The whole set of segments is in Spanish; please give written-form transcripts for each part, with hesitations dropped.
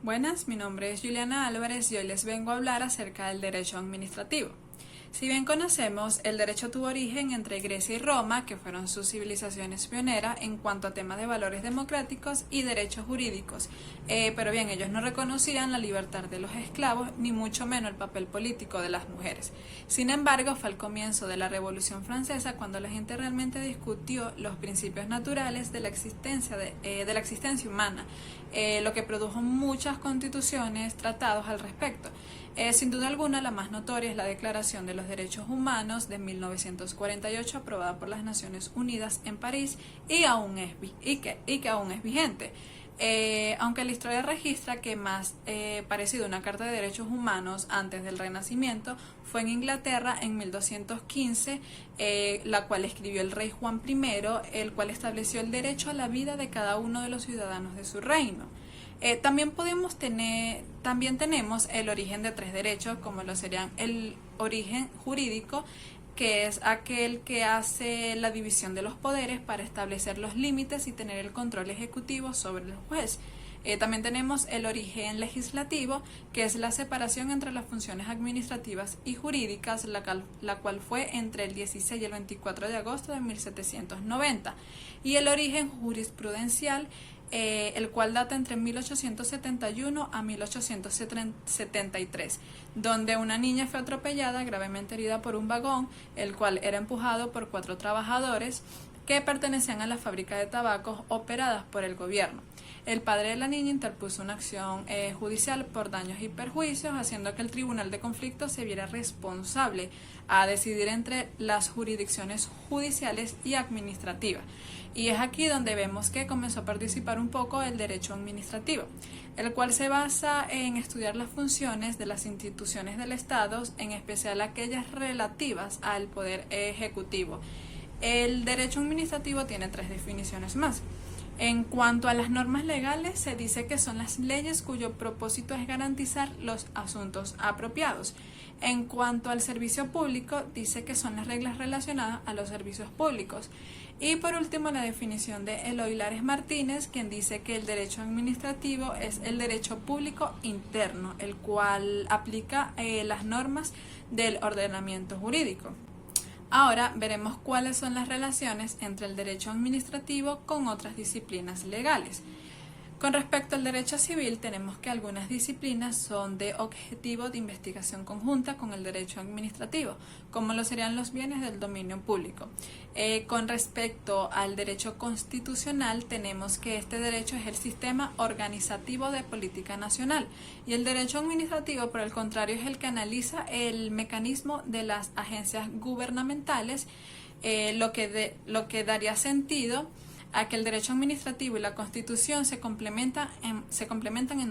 Buenas, mi nombre es Juliana Álvarez y hoy les vengo a hablar acerca del derecho administrativo. Si bien conocemos, el derecho tuvo origen entre Grecia y Roma, que fueron sus civilizaciones pioneras en cuanto a temas de valores democráticos y derechos jurídicos, pero bien, ellos no reconocían la libertad de los esclavos, ni mucho menos el papel político de las mujeres. Sin embargo, fue al comienzo de la Revolución Francesa cuando la gente realmente discutió los principios naturales de la existencia humana, lo que produjo muchas constituciones, tratados al respecto. Sin duda alguna, la más notoria es la Declaración de los Derechos Humanos de 1948, aprobada por las Naciones Unidas en París y que aún es vigente. Aunque la historia registra que más parecido a una Carta de Derechos Humanos antes del Renacimiento fue en Inglaterra en 1215, la cual escribió el rey Juan I, el cual estableció el derecho a la vida de cada uno de los ciudadanos de su reino. También tenemos el origen de tres derechos, como lo serían el origen jurídico, que es aquel que hace la división de los poderes para establecer los límites y tener el control ejecutivo sobre el juez. También tenemos el origen legislativo, que es la separación entre las funciones administrativas y jurídicas, la cual fue entre el 16 y el 24 de agosto de 1790. Y el origen jurisprudencial, el cual data entre 1871 a 1873, donde una niña fue atropellada, gravemente herida por un vagón, el cual era empujado por 4 trabajadores que pertenecían a la fábrica de tabacos operadas por el gobierno. El padre de la niña interpuso una acción judicial por daños y perjuicios, haciendo que el Tribunal de Conflicto se viera responsable a decidir entre las jurisdicciones judiciales y administrativas. Y es aquí donde vemos que comenzó a participar un poco el derecho administrativo, el cual se basa en estudiar las funciones de las instituciones del Estado, en especial aquellas relativas al poder ejecutivo. El derecho administrativo tiene 3 definiciones más. En cuanto a las normas legales, se dice que son las leyes cuyo propósito es garantizar los asuntos apropiados. En cuanto al servicio público, dice que son las reglas relacionadas a los servicios públicos. Y por último, la definición de Eloy Lares Martínez, quien dice que el derecho administrativo es el derecho público interno, el cual aplica las normas del ordenamiento jurídico. Ahora veremos cuáles son las relaciones entre el derecho administrativo con otras disciplinas legales. Con respecto al derecho civil, tenemos que algunas disciplinas son de objetivo de investigación conjunta con el derecho administrativo, como lo serían los bienes del dominio público. Con respecto al derecho constitucional, tenemos que este derecho es el sistema organizativo de política nacional, y el derecho administrativo, por el contrario, es el que analiza el mecanismo de las agencias gubernamentales, lo que daría sentido a que el derecho administrativo y la Constitución se complementan en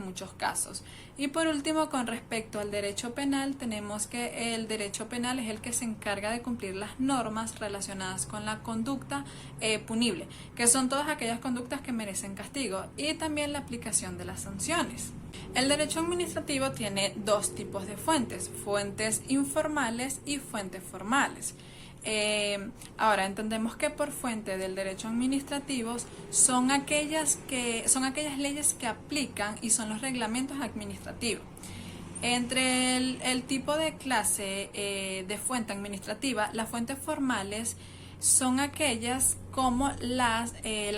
muchos casos. Y por último, con respecto al derecho penal, tenemos que el derecho penal es el que se encarga de cumplir las normas relacionadas con la conducta punible, que son todas aquellas conductas que merecen castigo, y también la aplicación de las sanciones. El derecho administrativo tiene 2 tipos de fuentes informales y fuentes formales. Ahora entendemos que por fuente del derecho administrativo son aquellas leyes que aplican y son los reglamentos administrativos. Entre el tipo de clase de fuente administrativa, las fuentes formales son aquellas como la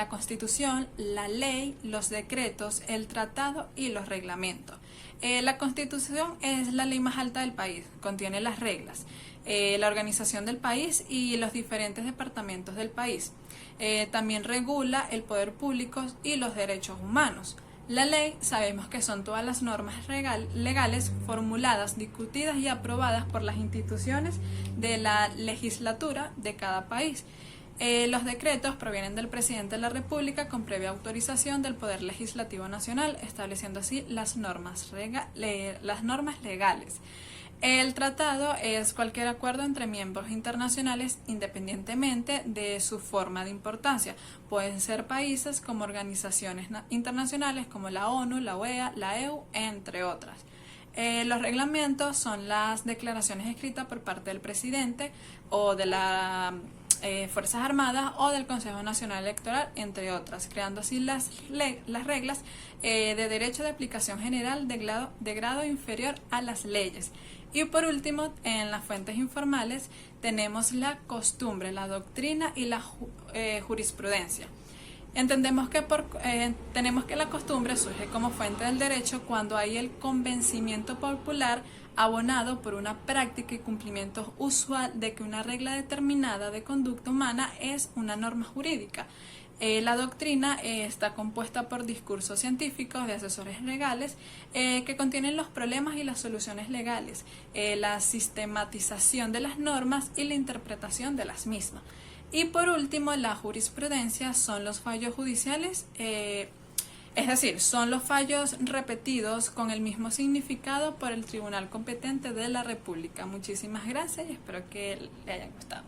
Constitución, la ley, los decretos, el tratado y los reglamentos. La Constitución es la ley más alta del país, contiene las reglas, la organización del país y los diferentes departamentos del país. También regula el poder público y los derechos humanos. La ley, sabemos que son todas las normas legales formuladas, discutidas y aprobadas por las instituciones de la legislatura de cada país. Los decretos provienen del presidente de la República con previa autorización del Poder Legislativo Nacional, estableciendo así las normas legales. El tratado es cualquier acuerdo entre miembros internacionales independientemente de su forma de importancia. Pueden ser países como organizaciones internacionales como la ONU, la OEA, la EU, entre otras. Los reglamentos son las declaraciones escritas por parte del presidente o de la Fuerzas Armadas o del Consejo Nacional Electoral, entre otras, creando así las reglas de derecho de aplicación general de grado inferior a las leyes. Y por último, en las fuentes informales tenemos la costumbre, la doctrina y la jurisprudencia. Entendemos que tenemos que la costumbre surge como fuente del derecho cuando hay el convencimiento popular abonado por una práctica y cumplimiento usual de que una regla determinada de conducta humana es una norma jurídica. La doctrina está compuesta por discursos científicos de asesores legales que contienen los problemas y las soluciones legales, la sistematización de las normas y la interpretación de las mismas. Y por último, la jurisprudencia son los fallos judiciales, es decir, son los fallos repetidos con el mismo significado por el tribunal competente de la República. Muchísimas gracias y espero que le haya gustado.